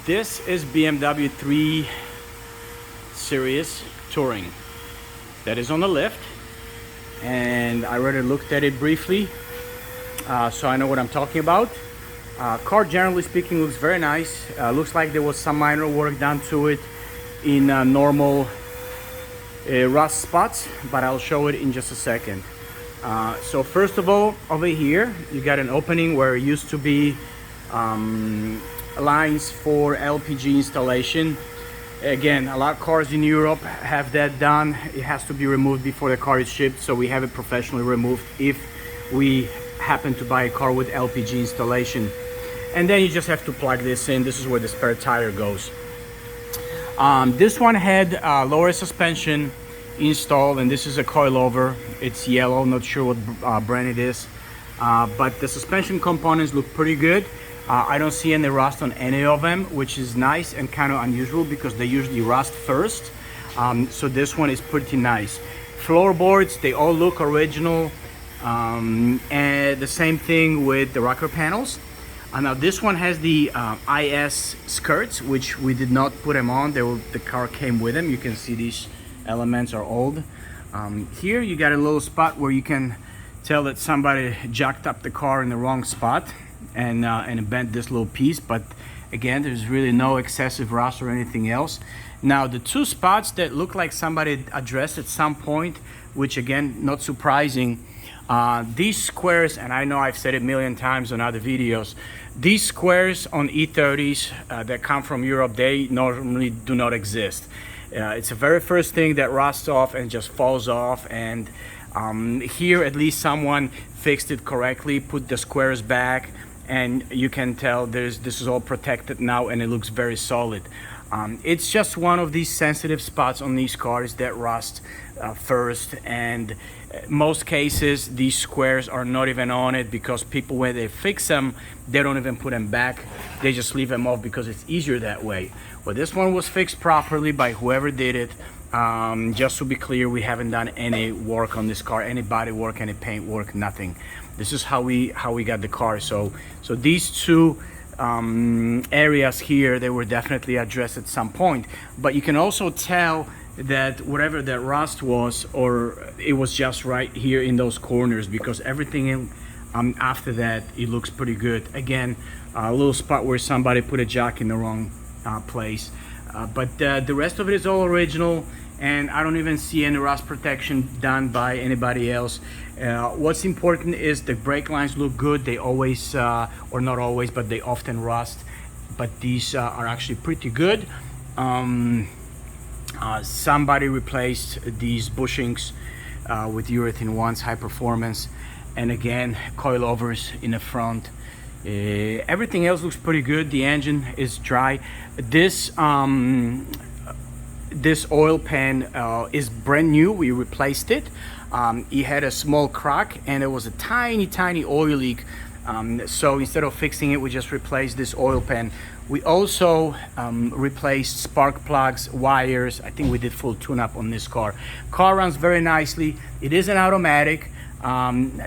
This is BMW 3 Series Touring that is on the lift, and I already looked at it briefly, so I know what I'm talking about. Car, generally speaking, looks very nice. Looks like there was some minor work done to it in normal rust spots, but I'll show it in just a second. So first of all, over here you got an opening where it used to be lines for LPG installation. Again, a lot of cars in Europe have that done. It has to be removed before the car is shipped, so we have it professionally removed if we happen to buy a car with LPG installation. And then you just have to plug this in. This is where the spare tire goes. This one had lower suspension installed, and this is a coilover. It's yellow, not sure what brand it is, but the suspension components look pretty good. I don't see any rust on any of them, which is nice and kind of unusual because they usually rust first. So this one is pretty nice. Floorboards, they all look original, and the same thing with the rocker panels. Now this one has the IS skirts, which we did not put them on. The car came with them. You can see these elements are old. Here you got a little spot where you can tell that somebody jacked up the car in the wrong spot and bent this little piece, but again, there's really no excessive rust or anything else. Now the two spots that look like somebody addressed at some point, which again, not surprising, these squares, and I know I've said it a million times on other videos, these squares on E30s that come from Europe, they normally do not exist. It's the very first thing that rusts off and just falls off, and here at least someone fixed it correctly, put the squares back, and you can tell this is all protected now and it looks very solid. It's just one of these sensitive spots on these cars that rust first, and most cases these squares are not even on it because people, when they fix them, they don't even put them back. They just leave them off because it's easier that way. Well, this one was fixed properly by whoever did it. Just to be clear, we haven't done any work on this car, any body work, any paint work, nothing. This is how we got the car. So these two areas here, they were definitely addressed at some point, but you can also tell that whatever that rust was, or it was just right here in those corners, because everything in after that, it looks pretty good. Again, a little spot where somebody put a jack in the wrong place, but the rest of it is all original, and I don't even see any rust protection done by anybody else. What's important is the brake lines look good. They always, or not always, but they often rust, but these are actually pretty good. Somebody replaced these bushings with urethane ones, high performance, and again, coilovers in the front. Everything else looks pretty good. The engine is dry. This oil pan is brand new. We replaced it. It had a small crack and it was a tiny oil leak. So instead of fixing it, we just replaced this oil pan. We also replaced spark plugs, wires. I think we did full tune-up on this car. Car runs very nicely. It is an automatic,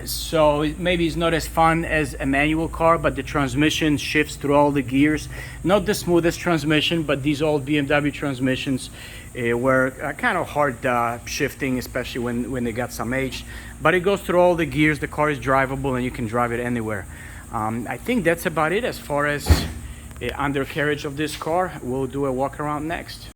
so maybe it's not as fun as a manual car, but the transmission shifts through all the gears. Not the smoothest transmission, but these old BMW transmissions were kind of hard shifting, especially when they got some age. But it goes through all the gears. The car is drivable and you can drive it anywhere. I think that's about it as far as undercarriage of this car. We'll do a walk around next.